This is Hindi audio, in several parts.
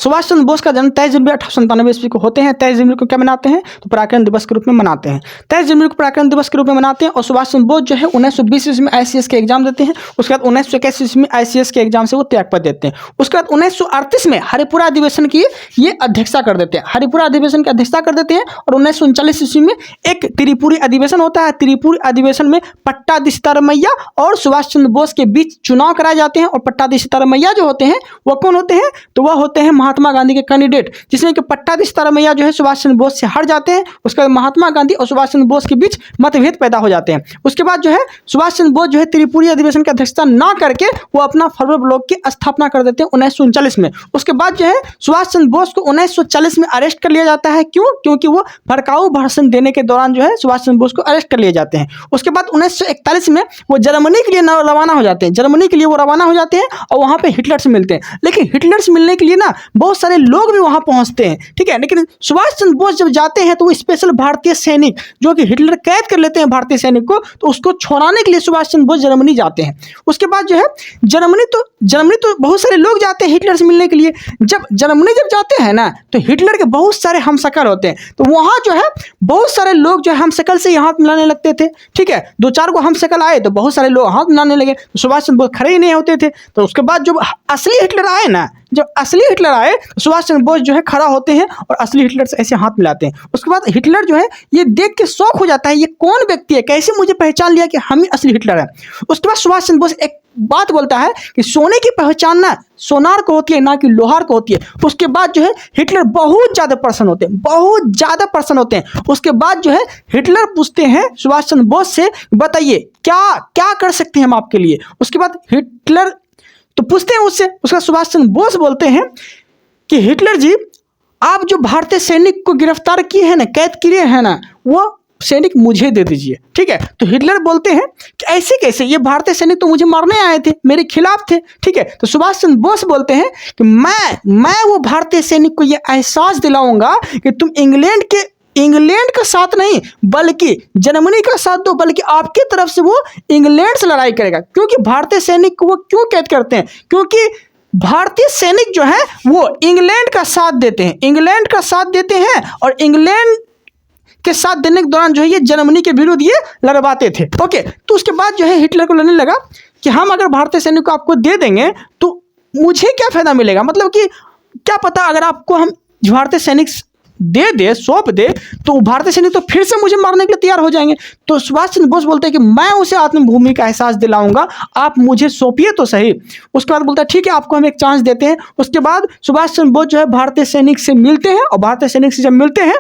सुभाष चंद्र बोस का जन्म 23 जनवरी 1897 ईस्वी को होते हैं। 23 जनवरी को क्या मनाते हैं, तो पराक्रम दिवस के रूप में मनाते हैं। 23 जनवरी को पराक्रम दिवस के रूप में मनाते हैं। और सुभाष चंद्र बोस जो है 1920 ईस्वी में ICS के एग्जाम देते हैं। उसके बाद 1921 ईस्वी में ICS के एग्जाम से वो त्यागपत्र देते हैं। उसके बाद 1938 में हरिपुरा अधिवेशन की ये अध्यक्षता कर देते हैं, हरिपुरा अधिवेशन की अध्यक्षता कर देते हैं। और 1939 ईस्वी में एक त्रिपुरी अधिवेशन होता है। त्रिपुरी अधिवेशन में पट्टाभी सीतारामैया और सुभाष चंद्र बोस के बीच चुनाव कराए जाते हैं। और पट्टाभी सीतारामैया जो होते हैं वो कौन होते हैं, तो वह होते हैं महात्मा गांधी के कैंडिडेट, जिसमें कि पट्टाभी सीतारामैया जो है सुभाष चंद्र बोस से हट जाते हैं। उसके बाद महात्मा गांधी और सुभाष चंद्र बोस के बीच मतभेद पैदा हो जाते हैं। उसके बाद जो है सुभाष चंद्र बोस जो है त्रिपुरी अधिवेशन की अध्यक्षता ना करके वो अपना फॉरवर्ड ब्लॉक की स्थापना कर देते हैं 1939 में। उसके बाद जो है सुभाष चंद्र बोस को 1940 में अरेस्ट कर लिया जाता है। क्यों, क्योंकि वो भड़काऊ भाषण देने के दौरान जो है सुभाष चंद्र बोस को अरेस्ट कर लिए जाते हैं। उसके बाद 1941 में वो जर्मनी के लिए रवाना हो जाते हैं, जर्मनी के लिए वो रवाना हो जाते हैं और वहाँ पे हिटलर से मिलते हैं। लेकिन हिटलर से मिलने के लिए ना बहुत सारे लोग भी वहाँ पहुँचते हैं, ठीक है। लेकिन सुभाष चंद्र बोस जब जाते हैं तो वो स्पेशल भारतीय सैनिक जो कि हिटलर कैद कर लेते हैं भारतीय सैनिक को, तो उसको छुड़ाने के लिए सुभाष चंद्र बोस जर्मनी जाते हैं। उसके बाद जो है जर्मनी तो बहुत सारे लोग जाते हैं हिटलर से मिलने के लिए। जब जर्मनी जाते हैं ना तो हिटलर के बहुत सारे हमशक्ल होते हैं, तो वहाँ जो है बहुत सारे लोग जो है हमशक्ल से हाथ मिलाने लगते थे, ठीक है। 2-4 को हमशक्ल आए तो बहुत सारे लोग हाथ मिलाने लगे, तो सुभाष चंद्र बोस खड़े ही नहीं होते थे। तो उसके बाद जब असली हिटलर आए ना, जब असली हिटलर आए तो सुभाष चंद्र बोस जो है खड़ा होते हैं और असली हिटलर से ऐसे हाथ मिलाते हैं। उसके बाद हिटलर जो है ये देख के शौक हो जाता है, ये कौन व्यक्ति है, कैसे मुझे पहचान लिया कि हम ही असली हिटलर हैं। उसके बाद सुभाष चंद्र बोस एक बात बोलता है कि सोने की पहचान ना सोनार को होती है ना कि लोहार को होती है। उसके बाद जो है हिटलर बहुत ज़्यादा प्रसन्न होते हैं, बहुत ज़्यादा प्रसन्न होते हैं। उसके बाद जो है हिटलर पूछते हैं सुभाष चंद्र बोस से, बताइए क्या क्या कर सकते हैं हम आपके लिए। उसके बाद हिटलर तो पूछते हैं उससे, उसका सुभाष चंद्र बोस बोलते हैं कि हिटलर जी आप जो भारतीय सैनिक को गिरफ्तार किए हैं ना, कैद किए हैं ना, वो सैनिक मुझे दे दीजिए, ठीक है। तो हिटलर बोलते हैं कि ऐसे कैसे, ये भारतीय सैनिक तो मुझे मारने आए थे, मेरे खिलाफ थे, ठीक है। तो सुभाष चंद्र बोस बोलते हैं कि मैं वो भारतीय सैनिक को ये एहसास दिलाऊंगा कि तुम इंग्लैंड का साथ नहीं बल्कि जर्मनी का साथ दो, बल्कि आपकी तरफ से वो इंग्लैंड से लड़ाई करेगा। क्योंकि भारतीय सैनिक को वो क्यों कैद करते हैं, क्योंकि भारतीय सैनिक जो है वो इंग्लैंड का साथ देते हैं, इंग्लैंड का साथ देते हैं। और इंग्लैंड के साथ देने के दौरान जो है ये जर्मनी के विरुद्ध ये लड़वाते थे, ओके। तो उसके बाद जो है हिटलर को लगने लगा कि हम अगर भारतीय सैनिक को आपको दे देंगे तो मुझे क्या फायदा मिलेगा, मतलब कि क्या पता अगर आपको हम भारतीय सैनिक दे सौंप दे तो भारतीय सैनिक तो फिर से मुझे मारने के लिए तैयार हो जाएंगे। तो सुभाष चंद्र बोस बोलते हैं कि मैं उसे आत्मभूमि का एहसास दिलाऊंगा, आप मुझे सौंपिए तो सही। उसके बाद बोलता है ठीक है आपको हम एक चांस देते हैं। उसके बाद सुभाष चंद्र बोस जो है भारतीय सैनिक से मिलते हैं और भारतीय सैनिक से जब मिलते हैं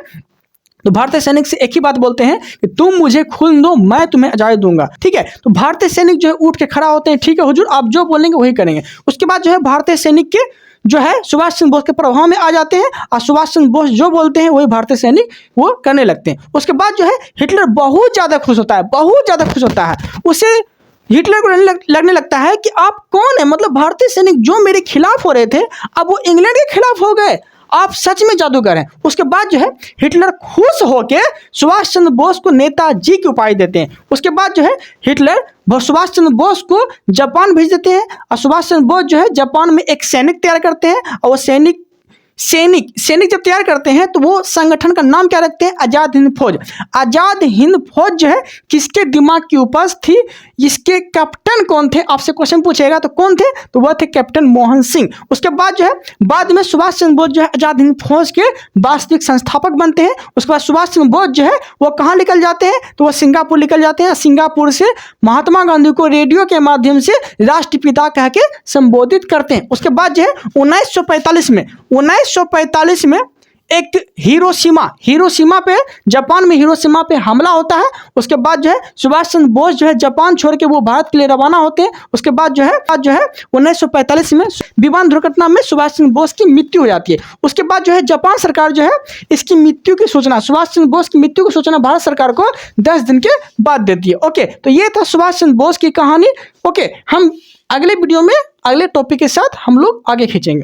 तो भारतीय सैनिक से एक ही बात बोलते हैं कि तुम मुझे खून दो मैं तुम्हें आजादी दूंगा, ठीक है। तो भारतीय सैनिक जो है उठ के खड़ा होते हैं, ठीक है हुजूर आप जो बोलेंगे वही करेंगे। उसके बाद जो है भारतीय सैनिक के जो है सुभाष चंद्र बोस के प्रभाव में आ जाते हैं और सुभाष चंद्र बोस जो बोलते हैं वही भारतीय सैनिक वो करने लगते हैं। उसके बाद जो है हिटलर बहुत ज़्यादा खुश होता है, बहुत ज़्यादा खुश होता है। उसे हिटलर को लगने लगता है कि आप कौन है, मतलब भारतीय सैनिक जो मेरे खिलाफ हो रहे थे अब वो इंग्लैंड के खिलाफ हो गए, आप सच में जादूगर हैं। उसके बाद जो है हिटलर खुश होकर सुभाष चंद्र बोस को नेताजी की उपाधि देते हैं। उसके बाद जो है हिटलर सुभाष चंद्र बोस को जापान भेज देते हैं और सुभाष चंद्र बोस जो है जापान में एक सैनिक तैयार करते हैं। और वो सैनिक जब तैयार करते हैं तो वो संगठन का नाम क्या रखते हैं, आज़ाद हिंद फौज। आज़ाद हिंद फौज जो है किसके दिमाग की उपज थी, इसके कैप्टन कौन थे, आपसे क्वेश्चन पूछेगा तो कौन थे, तो वह थे कैप्टन मोहन सिंह। उसके बाद जो है बाद में सुभाष चंद्र बोस जो है आज़ाद हिंद फौज के वास्तविक संस्थापक बनते हैं। उसके बाद सुभाष चंद्र बोस जो है वो कहाँ निकल जाते हैं, तो वह सिंगापुर निकल जाते हैं। सिंगापुर से महात्मा गांधी को रेडियो के माध्यम से राष्ट्रपिता कह के संबोधित करते हैं। उसके बाद जो है 1945 में एक हिरोशिमा पे जापान में हिरोशिमा पे हमला होता है। उसके बाद जो है सुभाष चंद्र बोस जो है जापान छोड़ के वो भारत के लिए रवाना होते हैं। उसके बाद जो है 1945 में विमान दुर्घटना में सुभाष चंद्र बोस की मृत्यु हो जाती है। उसके बाद जो है जापान सरकार जो है इसकी मृत्यु की सूचना, सुभाष चंद्र बोस की मृत्यु की सूचना भारत सरकार को 10 दिन के बाद देती है, ओके। तो ये था सुभाष चंद्र बोस की कहानी, ओके। हम अगले वीडियो में अगले टॉपिक के साथ हम लोग आगे खींचेंगे।